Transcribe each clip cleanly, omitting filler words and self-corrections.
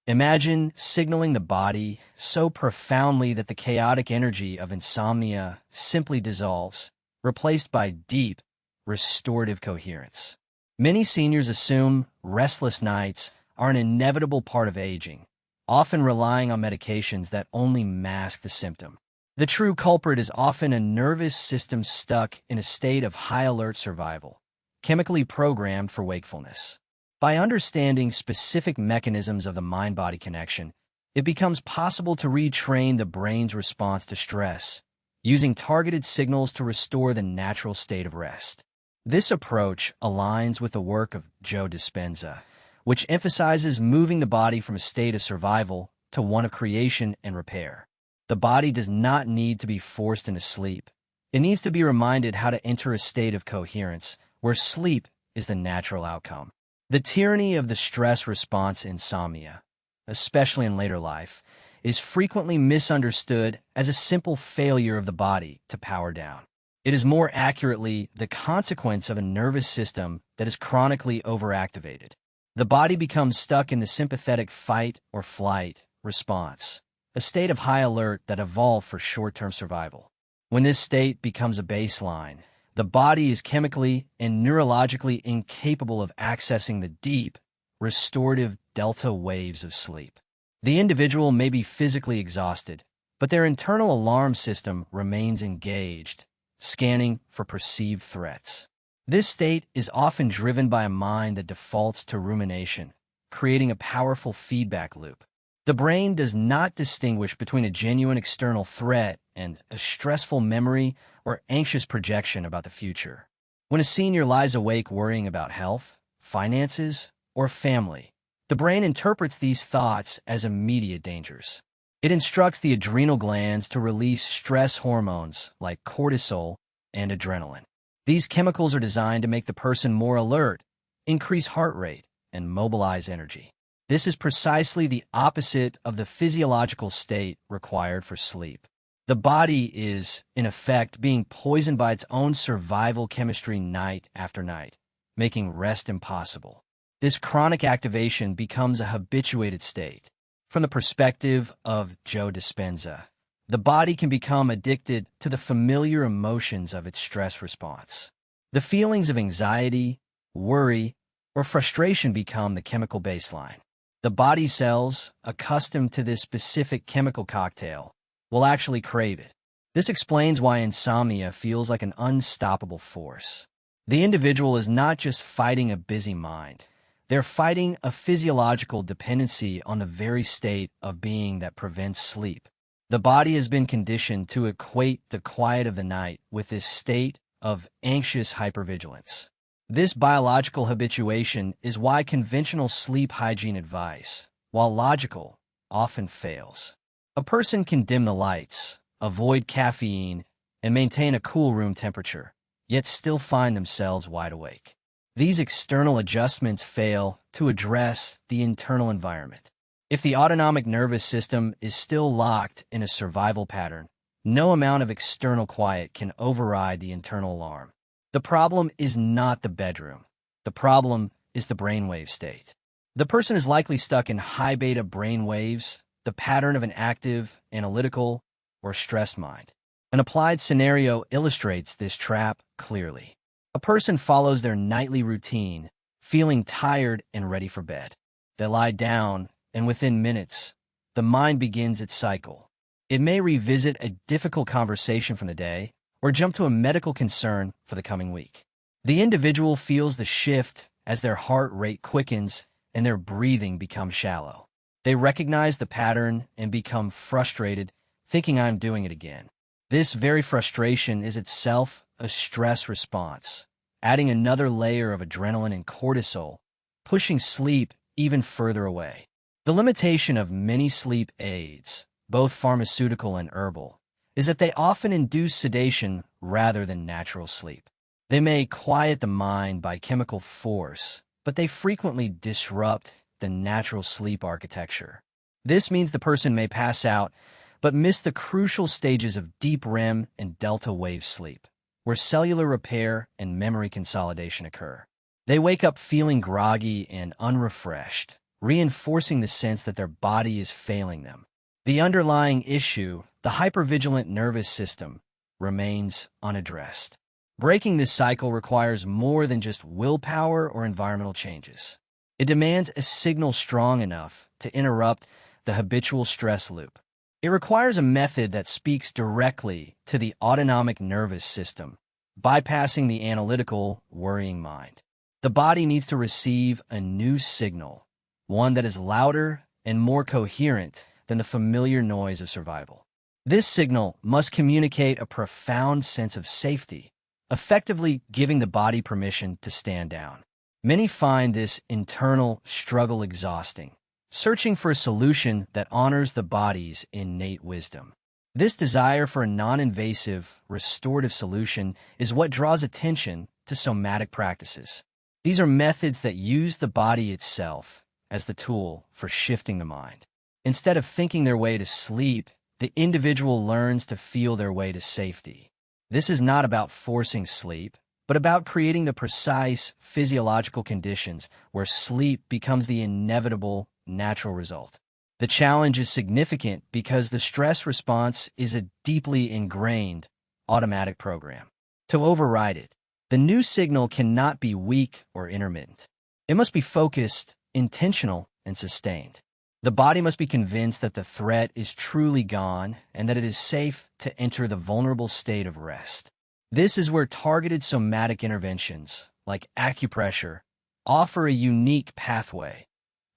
Imagine signaling the body so profoundly that the chaotic energy of insomnia simply dissolves, replaced by deep, restorative coherence. Many seniors assume restless nights are an inevitable part of aging, often relying on medications that only mask the symptom. The true culprit is often a nervous system stuck in a state of high-alert survival, chemically programmed for wakefulness. By understanding specific mechanisms of the mind-body connection, it becomes possible to retrain the brain's response to stress, using targeted signals to restore the natural state of rest. This approach aligns with the work of Joe Dispenza, which emphasizes moving the body from a state of survival to one of creation and repair. The body does not need to be forced into sleep. It needs to be reminded how to enter a state of coherence, where sleep is the natural outcome. The tyranny of the stress response insomnia, especially in later life, is frequently misunderstood as a simple failure of the body to power down. It is more accurately the consequence of a nervous system that is chronically overactivated. The body becomes stuck in the sympathetic fight or flight response, a state of high alert that evolved for short-term survival. When this state becomes a baseline, the body is chemically and neurologically incapable of accessing the deep, restorative delta waves of sleep. The individual may be physically exhausted, but their internal alarm system remains engaged, scanning for perceived threats. This state is often driven by a mind that defaults to rumination, creating a powerful feedback loop. The brain does not distinguish between a genuine external threat and a stressful memory or anxious projection about the future. When a senior lies awake worrying about health, finances, or family, the brain interprets these thoughts as immediate dangers. It instructs the adrenal glands to release stress hormones like cortisol and adrenaline. These chemicals are designed to make the person more alert, increase heart rate, and mobilize energy. This is precisely the opposite of the physiological state required for sleep. The body is, in effect, being poisoned by its own survival chemistry night after night, making rest impossible. This chronic activation becomes a habituated state. From the perspective of Joe Dispenza, the body can become addicted to the familiar emotions of its stress response. The feelings of anxiety, worry, or frustration become the chemical baseline. The body cells, accustomed to this specific chemical cocktail, will actually crave it. This explains why insomnia feels like an unstoppable force. The individual is not just fighting a busy mind. They're fighting a physiological dependency on the very state of being that prevents sleep. The body has been conditioned to equate the quiet of the night with this state of anxious hypervigilance. This biological habituation is why conventional sleep hygiene advice, while logical, often fails. A person can dim the lights, avoid caffeine, and maintain a cool room temperature, yet still find themselves wide awake. These external adjustments fail to address the internal environment. If the autonomic nervous system is still locked in a survival pattern, no amount of external quiet can override the internal alarm. The problem is not the bedroom. The problem is the brainwave state. The person is likely stuck in high beta brainwaves, the pattern of an active, analytical, or stressed mind. An applied scenario illustrates this trap clearly. A person follows their nightly routine, feeling tired and ready for bed. They lie down, and within minutes, the mind begins its cycle. It may revisit a difficult conversation from the day, or jump to a medical concern for the coming week. The individual feels the shift as their heart rate quickens and their breathing becomes shallow. They recognize the pattern and become frustrated, thinking I'm doing it again. This very frustration is itself a stress response, adding another layer of adrenaline and cortisol, pushing sleep even further away. The limitation of many sleep aids, both pharmaceutical and herbal, is that they often induce sedation rather than natural sleep. They may quiet the mind by chemical force, but they frequently disrupt the natural sleep architecture. This means the person may pass out, but miss the crucial stages of deep REM and delta wave sleep, where cellular repair and memory consolidation occur. They wake up feeling groggy and unrefreshed, reinforcing the sense that their body is failing them. The underlying issue, the hypervigilant nervous system, remains unaddressed. Breaking this cycle requires more than just willpower or environmental changes. It demands a signal strong enough to interrupt the habitual stress loop. It requires a method that speaks directly to the autonomic nervous system, bypassing the analytical, worrying mind. The body needs to receive a new signal, one that is louder and more coherent than the familiar noise of survival. This signal must communicate a profound sense of safety, effectively giving the body permission to stand down. Many find this internal struggle exhausting, searching for a solution that honors the body's innate wisdom. This desire for a non-invasive, restorative solution is what draws attention to somatic practices. These are methods that use the body itself as the tool for shifting the mind. Instead of thinking their way to sleep, the individual learns to feel their way to safety. This is not about forcing sleep, but about creating the precise physiological conditions where sleep becomes the inevitable, natural result. The challenge is significant because the stress response is a deeply ingrained automatic program. To override it, the new signal cannot be weak or intermittent. It must be focused, intentional, and sustained. The body must be convinced that the threat is truly gone and that it is safe to enter the vulnerable state of rest. This is where targeted somatic interventions, like acupressure, offer a unique pathway,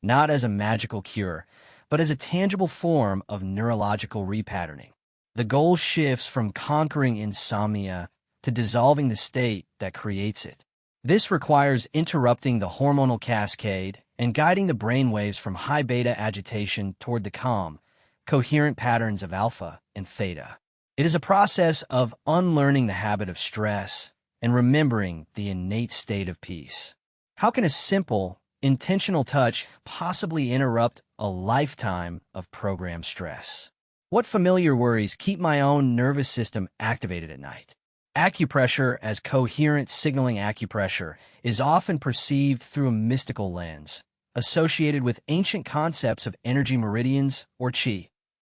not as a magical cure, but as a tangible form of neurological repatterning. The goal shifts from conquering insomnia to dissolving the state that creates it. This requires interrupting the hormonal cascade and guiding the brainwaves from high beta agitation toward the calm, coherent patterns of alpha and theta. It is a process of unlearning the habit of stress and remembering the innate state of peace. How can a simple, intentional touch possibly interrupt a lifetime of programmed stress? What familiar worries keep my own nervous system activated at night? Acupressure as coherent signaling acupressure is often perceived through a mystical lens, associated with ancient concepts of energy meridians or qi.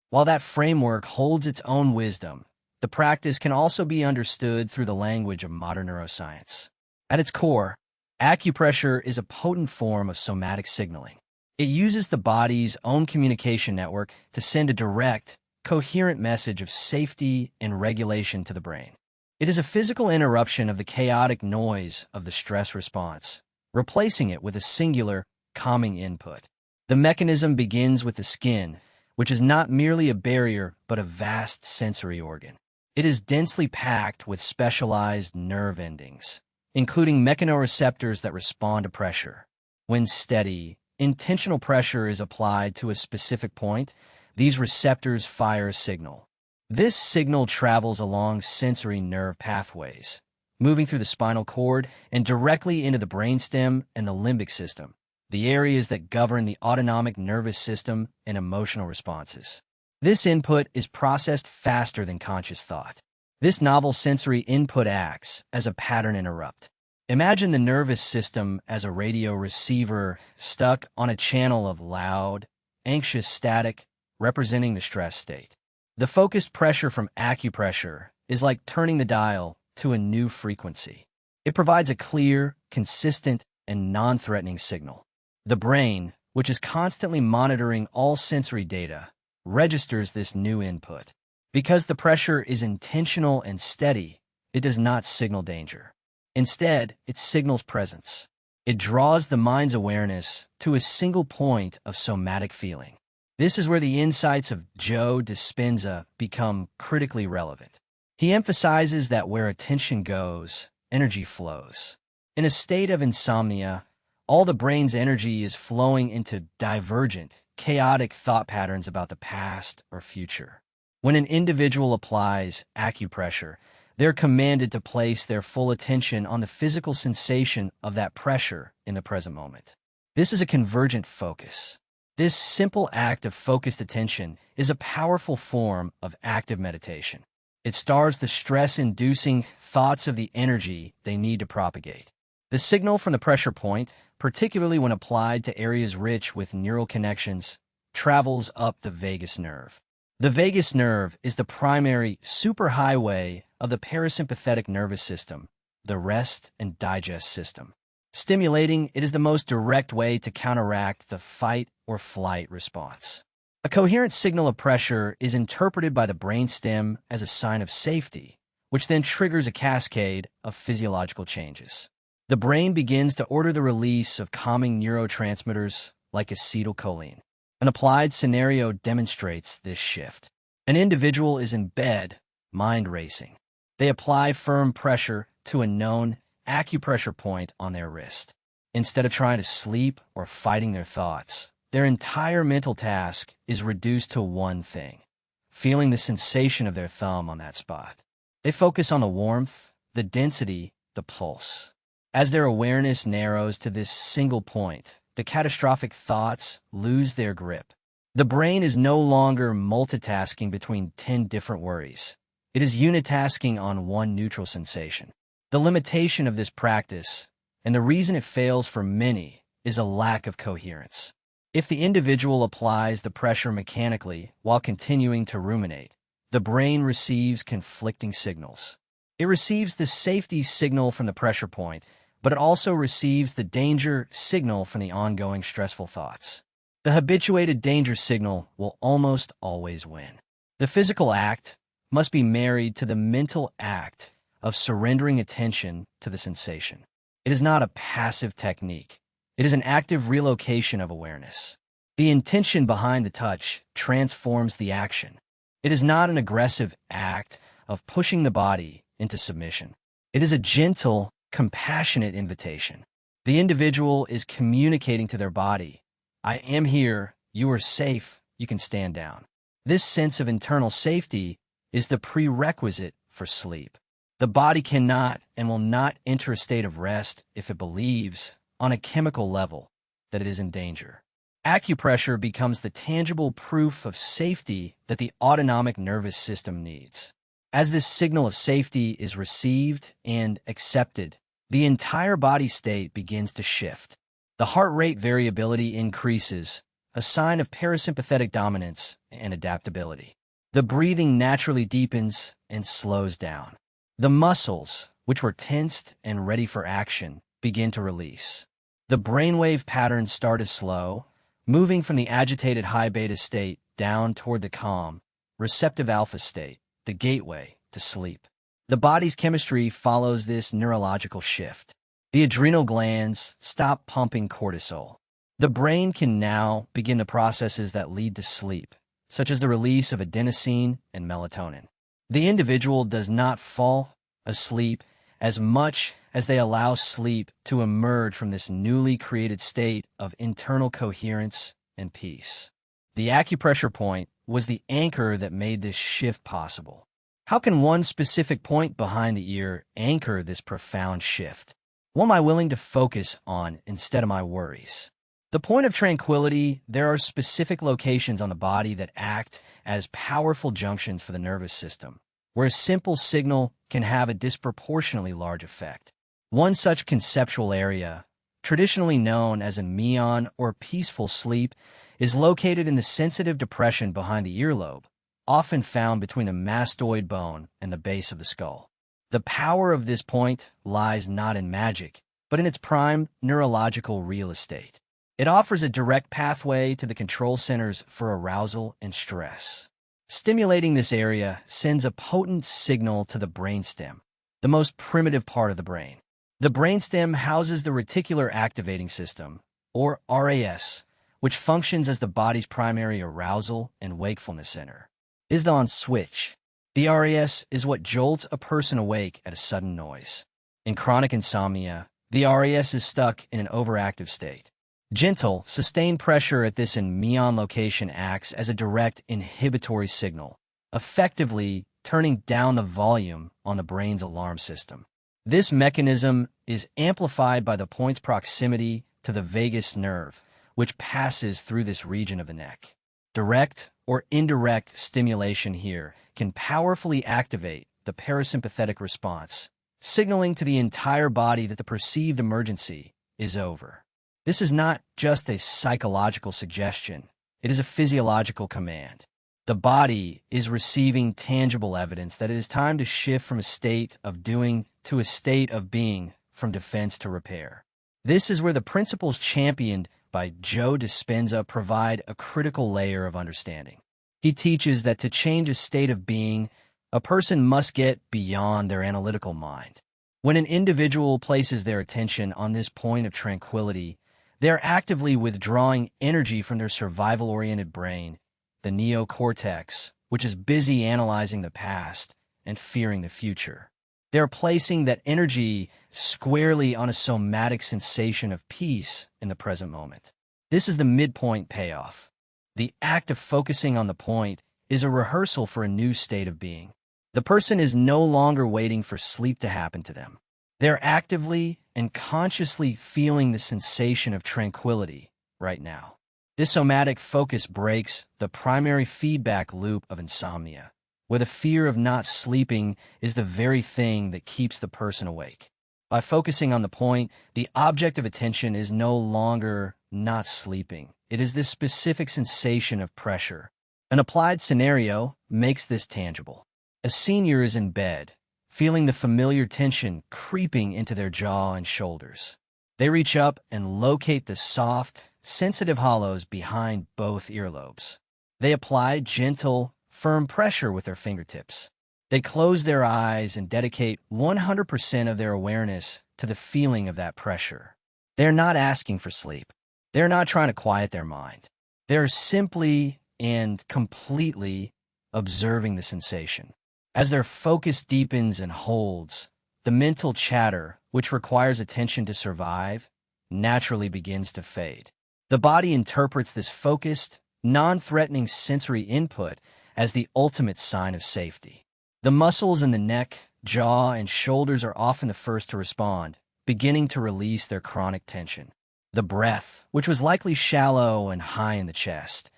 While that framework holds its own wisdom, the practice can also be understood through the language of modern neuroscience. At its core, acupressure is a potent form of somatic signaling. It uses the body's own communication network to send a direct, coherent message of safety and regulation to the brain. It is a physical interruption of the chaotic noise of the stress response, replacing it with a singular, calming input. The mechanism begins with the skin, which is not merely a barrier but a vast sensory organ. It is densely packed with specialized nerve endings, including mechanoreceptors that respond to pressure. When steady, intentional pressure is applied to a specific point, these receptors fire a signal. This signal travels along sensory nerve pathways, moving through the spinal cord and directly into the brainstem and the limbic system, the areas that govern the autonomic nervous system and emotional responses. This input is processed faster than conscious thought. This novel sensory input acts as a pattern interrupt. Imagine the nervous system as a radio receiver stuck on a channel of loud, anxious static representing the stress state. The focused pressure from acupressure is like turning the dial to a new frequency. It provides a clear, consistent, and non-threatening signal. The brain, which is constantly monitoring all sensory data, registers this new input. Because the pressure is intentional and steady, it does not signal danger. Instead, it signals presence. It draws the mind's awareness to a single point of somatic feeling. This is where the insights of Joe Dispenza become critically relevant. He emphasizes that where attention goes, energy flows. In a state of insomnia, all the brain's energy is flowing into divergent, chaotic thought patterns about the past or future. When an individual applies acupressure, they're commanded to place their full attention on the physical sensation of that pressure in the present moment. This is a convergent focus. This simple act of focused attention is a powerful form of active meditation. It starves the stress-inducing thoughts of the energy they need to propagate. The signal from the pressure point, particularly when applied to areas rich with neural connections, travels up the vagus nerve. The vagus nerve is the primary superhighway of the parasympathetic nervous system, the rest and digest system. Stimulating it is the most direct way to counteract the fight or flight response. A coherent signal of pressure is interpreted by the brainstem as a sign of safety, which then triggers a cascade of physiological changes. The brain begins to order the release of calming neurotransmitters like acetylcholine. An applied scenario demonstrates this shift. An individual is in bed, mind racing. They apply firm pressure to a known acupressure point on their wrist. Instead of trying to sleep or fighting their thoughts, their entire mental task is reduced to one thing: feeling the sensation of their thumb on that spot. They focus on the warmth, the density, the pulse. As their awareness narrows to this single point, the catastrophic thoughts lose their grip. The brain is no longer multitasking between 10 different worries. It is unitasking on one neutral sensation. The limitation of this practice, and the reason it fails for many, is a lack of coherence. If the individual applies the pressure mechanically while continuing to ruminate, the brain receives conflicting signals. It receives the safety signal from the pressure point, but it also receives the danger signal from the ongoing stressful thoughts. The habituated danger signal will almost always win. The physical act must be married to the mental act of surrendering attention to the sensation. It is not a passive technique. It is an active relocation of awareness. The intention behind the touch transforms the action. It is not an aggressive act of pushing the body into submission. It is a gentle, compassionate invitation. The individual is communicating to their body, "I am here, you are safe, you can stand down." This sense of internal safety is the prerequisite for sleep. The body cannot and will not enter a state of rest if it believes, on a chemical level, that it is in danger. Acupressure becomes the tangible proof of safety that the autonomic nervous system needs. As this signal of safety is received and accepted, the entire body state begins to shift. The heart rate variability increases, a sign of parasympathetic dominance and adaptability. The breathing naturally deepens and slows down. The muscles, which were tensed and ready for action, begin to release. The brainwave patterns start to slow, moving from the agitated high beta state down toward the calm, receptive alpha state, the gateway to sleep. The body's chemistry follows this neurological shift. The adrenal glands stop pumping cortisol. The brain can now begin the processes that lead to sleep, such as the release of adenosine and melatonin. The individual does not fall asleep as much as they allow sleep to emerge from this newly created state of internal coherence and peace. The acupressure point was the anchor that made this shift possible. How can one specific point behind the ear anchor this profound shift? What am I willing to focus on instead of my worries? The point of tranquility, there are specific locations on the body that act as powerful junctions for the nervous system, where a simple signal can have a disproportionately large effect. One such conceptual area, traditionally known as a meion or peaceful sleep, is located in the sensitive depression behind the earlobe, often found between the mastoid bone and the base of the skull. The power of this point lies not in magic, but in its prime neurological real estate. It offers a direct pathway to the control centers for arousal and stress. Stimulating this area sends a potent signal to the brainstem, the most primitive part of the brain. The brainstem houses the reticular activating system, or RAS, which functions as the body's primary arousal and wakefulness center. It is the on switch. The RAS is what jolts a person awake at a sudden noise. In chronic insomnia, the RAS is stuck in an overactive state. Gentle, sustained pressure at this meion location acts as a direct inhibitory signal, effectively turning down the volume on the brain's alarm system. This mechanism is amplified by the point's proximity to the vagus nerve, which passes through this region of the neck. Direct or indirect stimulation here can powerfully activate the parasympathetic response, signaling to the entire body that the perceived emergency is over. This is not just a psychological suggestion, it is a physiological command. The body is receiving tangible evidence that it is time to shift from a state of doing to a state of being, from defense to repair. This is where the principles championed by Joe Dispenza provide a critical layer of understanding. He teaches that to change a state of being, a person must get beyond their analytical mind. When an individual places their attention on this point of tranquility, they are actively withdrawing energy from their survival-oriented brain, the neocortex, which is busy analyzing the past and fearing the future. They are placing that energy squarely on a somatic sensation of peace in the present moment. This is the midpoint payoff. The act of focusing on the point is a rehearsal for a new state of being. The person is no longer waiting for sleep to happen to them. They're actively and consciously feeling the sensation of tranquility right now. This somatic focus breaks the primary feedback loop of insomnia, where the fear of not sleeping is the very thing that keeps the person awake. By focusing on the point, the object of attention is no longer not sleeping. It is this specific sensation of pressure. An applied scenario makes this tangible. A senior is in bed, feeling the familiar tension creeping into their jaw and shoulders. They reach up and locate the soft, sensitive hollows behind both earlobes. They apply gentle, firm pressure with their fingertips. They close their eyes and dedicate 100% of their awareness to the feeling of that pressure. They're not asking for sleep. They're not trying to quiet their mind. They're simply and completely observing the sensation. As their focus deepens and holds, the mental chatter, which requires attention to survive, naturally begins to fade. The body interprets this focused, non-threatening sensory input as the ultimate sign of safety. The muscles in the neck, jaw, and shoulders are often the first to respond, beginning to release their chronic tension. The breath, which was likely shallow and high in the chest,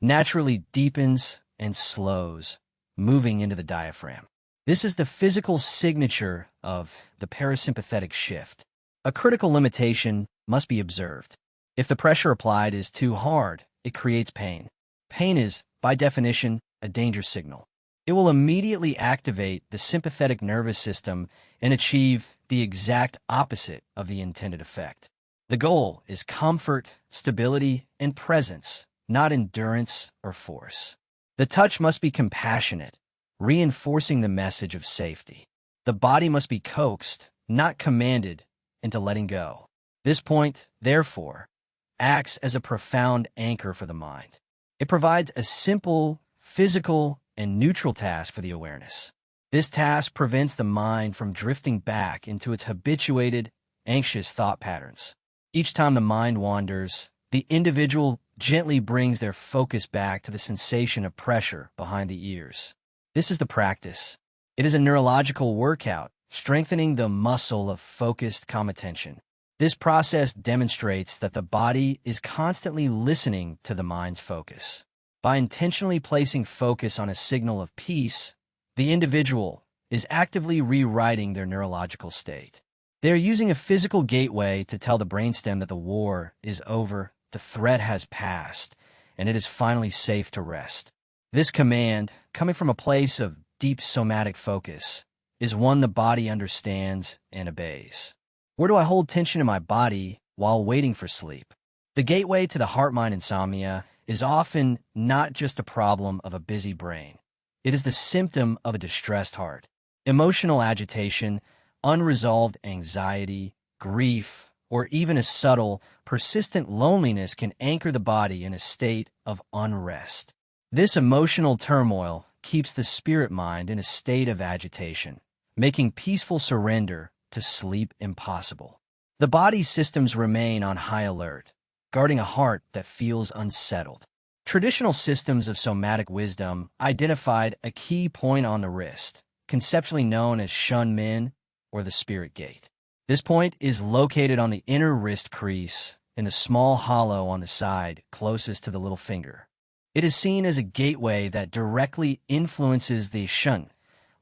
naturally deepens and slows, moving into the diaphragm. This is the physical signature of the parasympathetic shift. A critical limitation must be observed. If the pressure applied is too hard, it creates pain. Pain is, by definition, a danger signal. It will immediately activate the sympathetic nervous system and achieve the exact opposite of the intended effect. The goal is comfort, stability, and presence, not endurance or force. The touch must be compassionate, reinforcing the message of safety. The body must be coaxed, not commanded, into letting go. This point, therefore, acts as a profound anchor for the mind. It provides a simple, physical, and neutral task for the awareness. This task prevents the mind from drifting back into its habituated, anxious thought patterns. Each time the mind wanders, the individual gently brings their focus back to the sensation of pressure behind the ears. This is the practice. It is a neurological workout, strengthening the muscle of focused calm attention. This process demonstrates that the body is constantly listening to the mind's focus. By intentionally placing focus on a signal of peace, the individual is actively rewriting their neurological state. They are using a physical gateway to tell the brainstem that the war is over, the threat has passed, and it is finally safe to rest. This command, coming from a place of deep somatic focus, is one the body understands and obeys. Where do I hold tension in my body while waiting for sleep? The gateway to the heart-mind insomnia is often not just a problem of a busy brain. It is the symptom of a distressed heart. Emotional agitation, unresolved anxiety, grief, or even a subtle, persistent loneliness can anchor the body in a state of unrest. This emotional turmoil keeps the spirit mind in a state of agitation, making peaceful surrender to sleep impossible. The body's systems remain on high alert, guarding a heart that feels unsettled. Traditional systems of somatic wisdom identified a key point on the wrist, conceptually known as Shun Min, or the spirit gate. This point is located on the inner wrist crease in the small hollow on the side closest to the little finger. It is seen as a gateway that directly influences the Shun,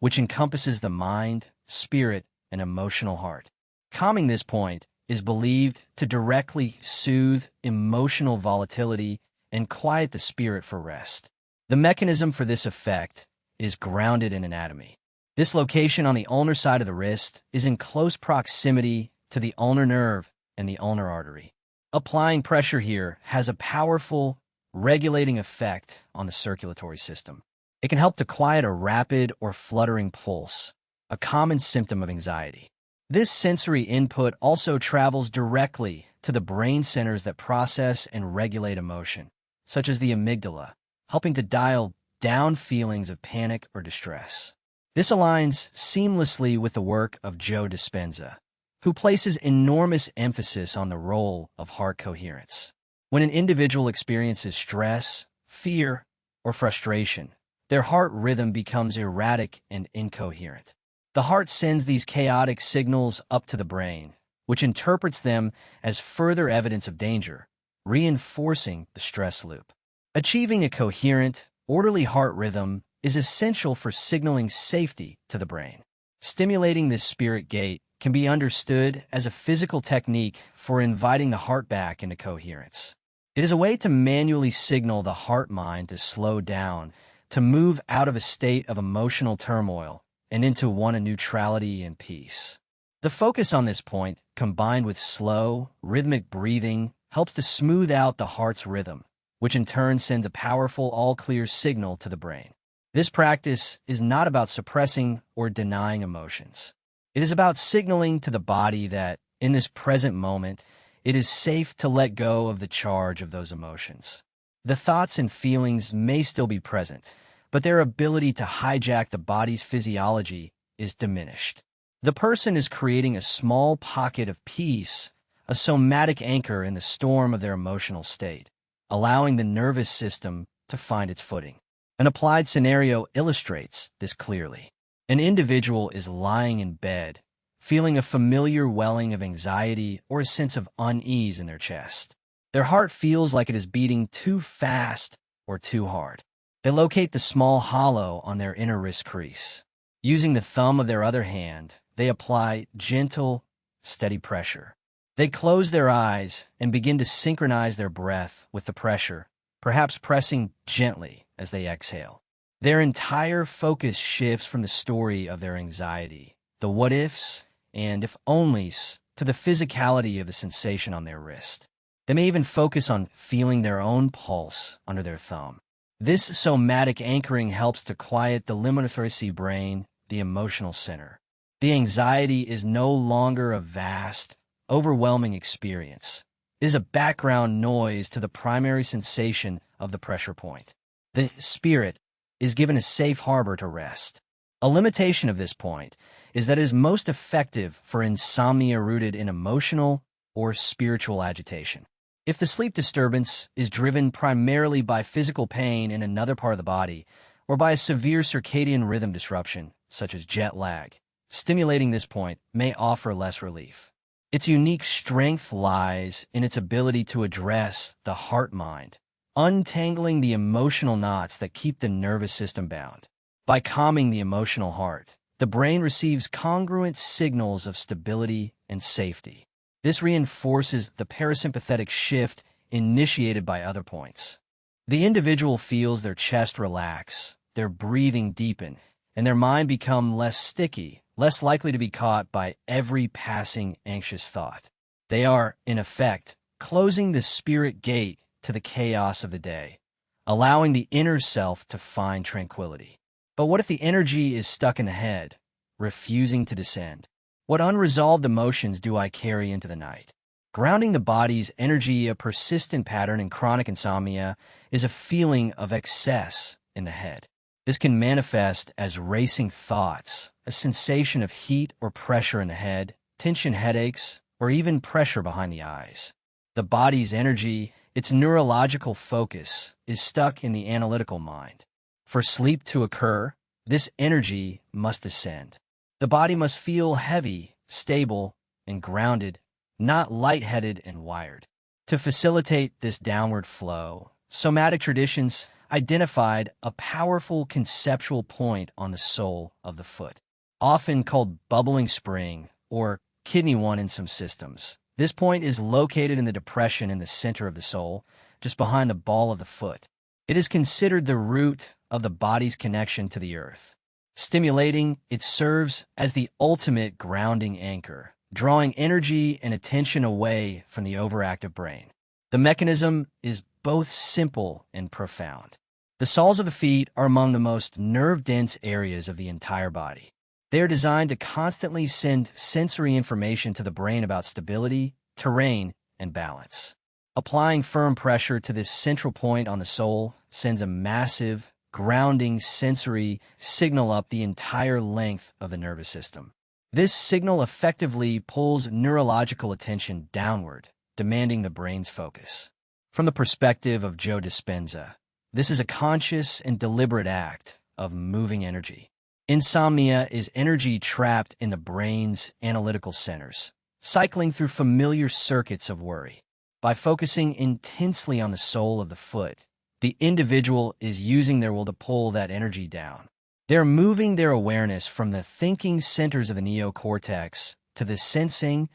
which encompasses the mind, spirit, and emotional heart. Calming this point is believed to directly soothe emotional volatility and quiet the spirit for rest. The mechanism for this effect is grounded in anatomy. This location on the ulnar side of the wrist is in close proximity to the ulnar nerve and the ulnar artery. Applying pressure here has a powerful regulating effect on the circulatory system. It can help to quiet a rapid or fluttering pulse, a common symptom of anxiety. This sensory input also travels directly to the brain centers that process and regulate emotion, such as the amygdala, helping to dial down feelings of panic or distress. This aligns seamlessly with the work of Joe Dispenza, who places enormous emphasis on the role of heart coherence. When an individual experiences stress, fear, or frustration, their heart rhythm becomes erratic and incoherent. The heart sends these chaotic signals up to the brain, which interprets them as further evidence of danger, reinforcing the stress loop. Achieving a coherent, orderly heart rhythm is essential for signaling safety to the brain. Stimulating this spirit gate can be understood as a physical technique for inviting the heart back into coherence. It is a way to manually signal the heart-mind to slow down, to move out of a state of emotional turmoil and into one of neutrality and peace. The focus on this point, combined with slow, rhythmic breathing, helps to smooth out the heart's rhythm, which in turn sends a powerful all-clear signal to the brain. This practice is not about suppressing or denying emotions. It is about signaling to the body that, in this present moment, it is safe to let go of the charge of those emotions. The thoughts and feelings may still be present, but their ability to hijack the body's physiology is diminished. The person is creating a small pocket of peace, a somatic anchor in the storm of their emotional state, allowing the nervous system to find its footing. An applied scenario illustrates this clearly. An individual is lying in bed, feeling a familiar welling of anxiety or a sense of unease in their chest. Their heart feels like it is beating too fast or too hard. They locate the small hollow on their inner wrist crease. Using the thumb of their other hand, they apply gentle, steady pressure. They close their eyes and begin to synchronize their breath with the pressure, perhaps pressing gently as they exhale. Their entire focus shifts from the story of their anxiety, the what-ifs and if-onlys, to the physicality of the sensation on their wrist. They may even focus on feeling their own pulse under their thumb. This somatic anchoring helps to quiet the limbic brain, the emotional center. The anxiety is no longer a vast, overwhelming experience. It is a background noise to the primary sensation of the pressure point. The spirit is given a safe harbor to rest. A limitation of this point is that it is most effective for insomnia rooted in emotional or spiritual agitation. If the sleep disturbance is driven primarily by physical pain in another part of the body or by a severe circadian rhythm disruption, such as jet lag, stimulating this point may offer less relief. Its unique strength lies in its ability to address the heart-mind, untangling the emotional knots that keep the nervous system bound. By calming the emotional heart, the brain receives congruent signals of stability and safety. This reinforces the parasympathetic shift initiated by other points. The individual feels their chest relax, their breathing deepen, and their mind become less sticky, less likely to be caught by every passing anxious thought. They are, in effect, closing the spirit gate to the chaos of the day, allowing the inner self to find tranquility. But what if the energy is stuck in the head, refusing to descend? What unresolved emotions do I carry into the night? Grounding the body's energy, a persistent pattern in chronic insomnia, is a feeling of excess in the head. This can manifest as racing thoughts, a sensation of heat or pressure in the head, tension headaches, or even pressure behind the eyes. The body's energy, its neurological focus, is stuck in the analytical mind. For sleep to occur, this energy must ascend. The body must feel heavy, stable, and grounded, not lightheaded and wired. To facilitate this downward flow, somatic traditions identified a powerful conceptual point on the sole of the foot. often called bubbling spring or kidney 1 in some systems. This point is located in the depression in the center of the sole, just behind the ball of the foot. It is considered the root of the body's connection to the earth. Stimulating, it serves as the ultimate grounding anchor, drawing energy and attention away from the overactive brain. The mechanism is both simple and profound. The soles of the feet are among the most nerve-dense areas of the entire body. They are designed to constantly send sensory information to the brain about stability, terrain, and balance. Applying firm pressure to this central point on the sole sends a massive, grounding sensory signal up the entire length of the nervous system. This signal effectively pulls neurological attention downward, demanding the brain's focus. From the perspective of Joe Dispenza, this is a conscious and deliberate act of moving energy. Insomnia is energy trapped in the brain's analytical centers, cycling through familiar circuits of worry. By focusing intensely on the sole of the foot, the individual is using their will to pull that energy down. They're moving their awareness from the thinking centers of the neocortex to the sensing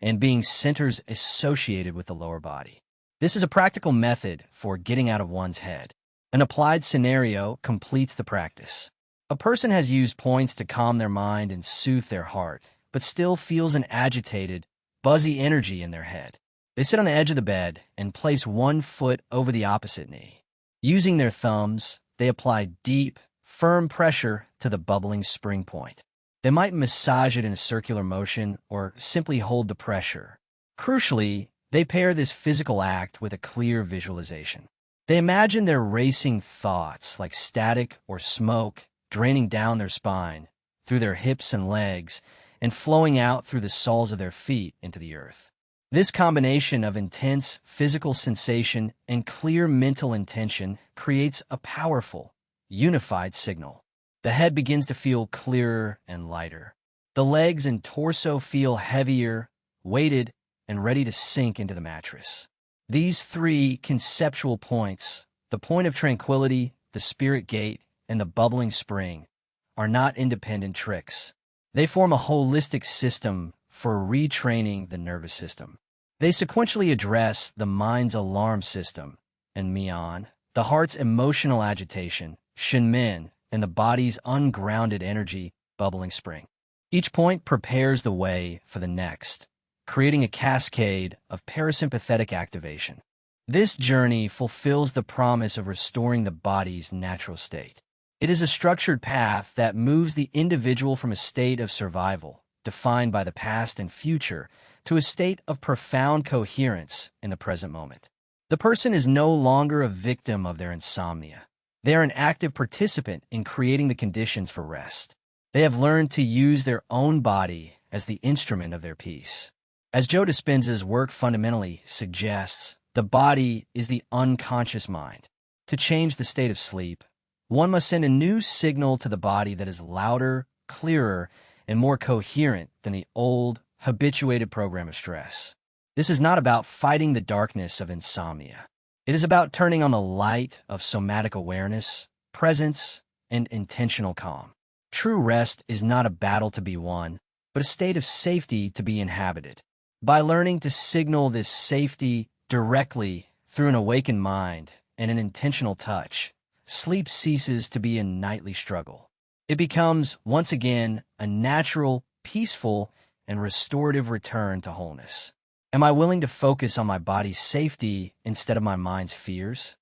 and being centers associated with the lower body. This is a practical method for getting out of one's head. An applied scenario completes the practice. A person has used points to calm their mind and soothe their heart, but still feels an agitated, buzzy energy in their head. They sit on the edge of the bed and place one foot over the opposite knee. Using their thumbs, they apply deep, firm pressure to the bubbling spring point. They might massage it in a circular motion or simply hold the pressure. Crucially, they pair this physical act with a clear visualization. They imagine their racing thoughts like static or smoke draining down their spine, through their hips and legs, and flowing out through the soles of their feet into the earth. This combination of intense physical sensation and clear mental intention creates a powerful, unified signal. The head begins to feel clearer and lighter. The legs and torso feel heavier, weighted, and ready to sink into the mattress. These three conceptual points, the point of tranquility, the spirit gate, and the bubbling spring, are not independent tricks. They form a holistic system for retraining the nervous system. They sequentially address the mind's alarm system, and Mian, the heart's emotional agitation, Shinmin, and the body's ungrounded energy, bubbling spring. Each point prepares the way for the next, creating a cascade of parasympathetic activation. This journey fulfills the promise of restoring the body's natural state. It is a structured path that moves the individual from a state of survival, defined by the past and future, to a state of profound coherence in the present moment. The person is no longer a victim of their insomnia. They are an active participant in creating the conditions for rest. They have learned to use their own body as the instrument of their peace. As Joe Dispenza's work fundamentally suggests, the body is the unconscious mind. To change the state of sleep, one must send a new signal to the body that is louder, clearer, and more coherent than the old, habituated program of stress. This is not about fighting the darkness of insomnia. It is about turning on the light of somatic awareness, presence, and intentional calm. True rest is not a battle to be won, but a state of safety to be inhabited. By learning to signal this safety directly through an awakened mind and an intentional touch, sleep ceases to be a nightly struggle. It becomes, once again, a natural, peaceful, and restorative return to wholeness. Am I willing to focus on my body's safety instead of my mind's fears?